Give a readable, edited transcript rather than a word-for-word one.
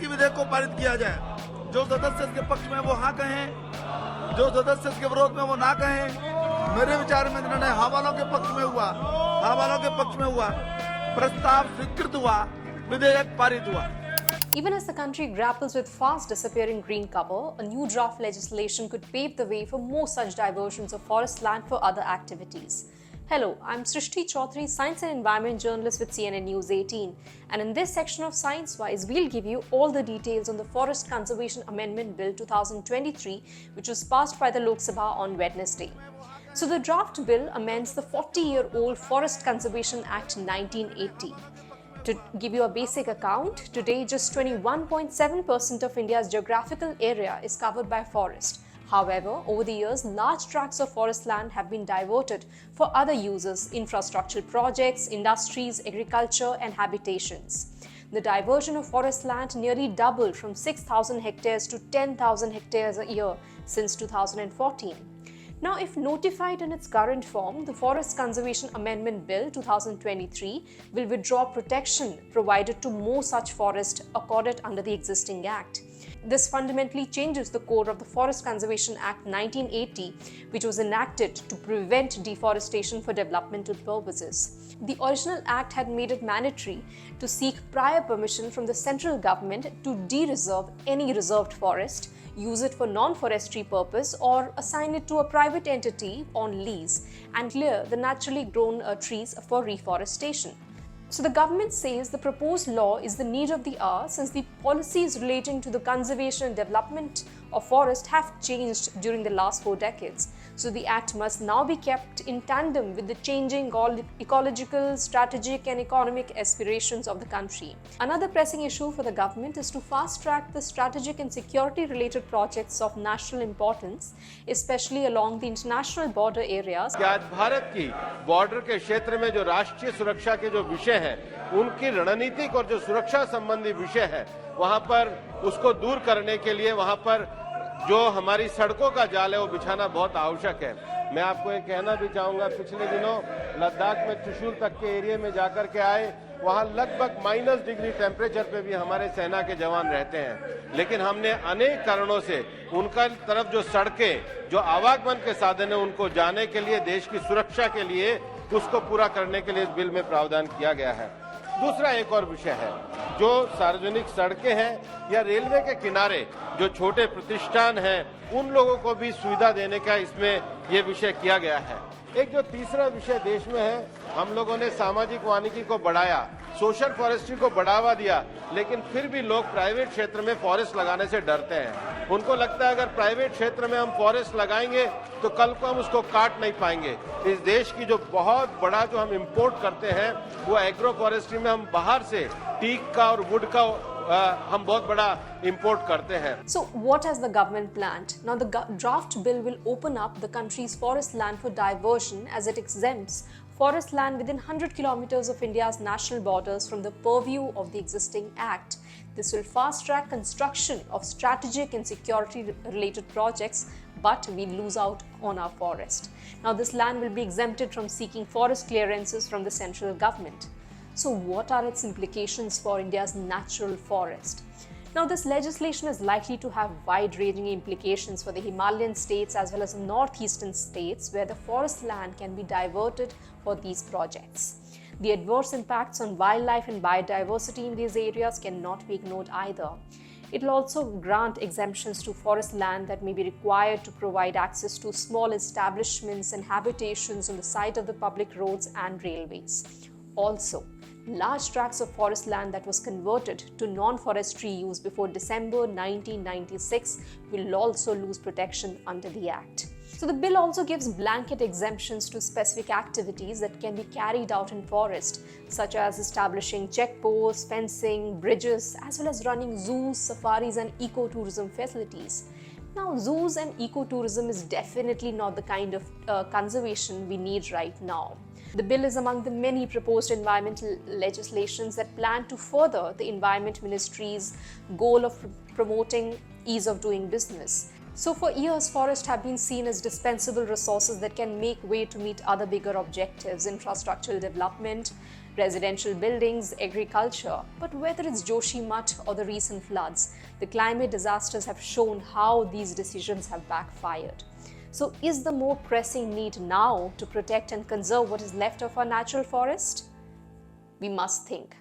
की विधेयक को पारित किया जाए। जो सदस्य इसके पक्ष में वो हाँ कहें, जो सदस्य इसके विरोध में वो ना कहें। मेरे विचार में निर्णय हाँ वालों के पक्ष में हुआ, हाँ वालों के पक्ष में हुआ, प्रस्ताव स्वीकृत हुआ, विधेयक पारित हुआ। Even as the country grapples with fast disappearing green cover, a new draft legislation could pave the way for more such diversions of forest land for other activities. Hello, I'm Shri, Science and Environment Journalist with CNN News 18, and in this section of Science Wise, we'll give you all the details on the Forest Conservation Amendment Bill 2023, which was passed by the Lok Sabha on Wednesday. So the draft bill amends the 40-year-old Forest Conservation Act 1980. To give you a basic account, today just 21.7% of India's geographical area is covered by forest. However, over the years, large tracts of forest land have been diverted for other uses, infrastructural projects, industries, agriculture, and habitations. The diversion of forest land nearly doubled from 6,000 hectares to 10,000 hectares a year since 2014. Now, if notified in its current form, the Forest Conservation Amendment Bill 2023 will withdraw protection provided to more such forest accorded under the existing Act. This fundamentally changes the core of the Forest Conservation Act 1980, which was enacted to prevent deforestation for developmental purposes. The original Act had made it mandatory to seek prior permission from the central government to de-reserve any reserved forest, use it for non-forestry purpose, or assign it to a private entity on lease and clear the naturally grown trees for reforestation. So the government says the proposed law is the need of the hour since the policies relating to the conservation and development of forest have changed during the last 4 decades. So the Act must now be kept in tandem with the changing ecological, strategic and economic aspirations of the country. Another pressing issue for the government is to fast-track the strategic and security-related projects of national importance, especially along the international border areas. आज भारत की border के क्षेत्र में जो राष्ट्रीय सुरक्षा के जो विषय हैं, उनकी रणनीतिक और जो सुरक्षा संबंधी विषय है, वहां पर उसको दूर करने के लिए वहां पर जो हमारी सड़कों का जाल है वो बिछाना बहुत आवश्यक है। मैं आपको ये कहना भी चाहूंगा, पिछले दिनों लद्दाख में त्रिशूल तक के एरिया में जाकर के आए, वहां लगभग -डिग्री टेम्परेचर पे भी हमारे सेना के जवान रहते हैं, लेकिन हमने अनेक कारणों से उनका तरफ जो सड़कें, जो आवागमन के साधन है, उनको जाने के लिए, देश की सुरक्षा के लिए उसको पूरा करने के लिए इस बिल में प्रावधान किया गया है। दूसरा एक और विषय है, जो सार्वजनिक सड़कें हैं या रेलवे के किनारे जो छोटे प्रतिष्ठान हैं, उन लोगों को भी सुविधा देने का इसमें ये विषय किया गया है। एक जो तीसरा विषय देश में है, हम लोगों ने सामाजिक वानिकी को बढ़ाया, सोशल फॉरेस्ट्री को बढ़ावा दिया, लेकिन फिर भी लोग प्राइवेट क्षेत्र में फॉरेस्ट लगाने से डरते हैं। उनको लगता है अगर प्राइवेट क्षेत्र में हम फॉरेस्ट लगाएंगे तो कल को हम उसको काट नहीं पाएंगे। इस देश की जो बहुत बड़ा जो हम इंपोर्ट करते हैं वो एग्रो फॉरेस्ट्री में हम बाहर से टीक का और वुड का हम बहुत बड़ा इंपोर्ट करते हैं। So what has the government planned? Now the draft bill will open up the country's forest land for diversion as it exempts forest land within 100 kilometers of India's national borders from the purview of the existing Act. This will fast-track construction of strategic and security-related projects, but we lose out on our forest. Now this land will be exempted from seeking forest clearances from the central government. So what are its implications for India's natural forest? Now this legislation is likely to have wide-ranging implications for the Himalayan states as well as northeastern states where the forest land can be diverted for these projects. The adverse impacts on wildlife and biodiversity in these areas cannot be ignored either. It will also grant exemptions to forest land that may be required to provide access to small establishments and habitations on the site of the public roads and railways. Also, large tracts of forest land that was converted to non-forestry use before December 1996 will also lose protection under the Act. So the bill also gives blanket exemptions to specific activities that can be carried out in forest, such as establishing checkposts, fencing, bridges, as well as running zoos, safaris and ecotourism facilities. Now, zoos and ecotourism is definitely not the kind of conservation we need right now. The bill is among the many proposed environmental legislations that plan to further the Environment Ministry's goal of promoting ease of doing business. So for years, forests have been seen as dispensable resources that can make way to meet other bigger objectives, infrastructural development, residential buildings, agriculture. But whether it's Joshimath or the recent floods, the climate disasters have shown how these decisions have backfired. So is the more pressing need now to protect and conserve what is left of our natural forest? We must think.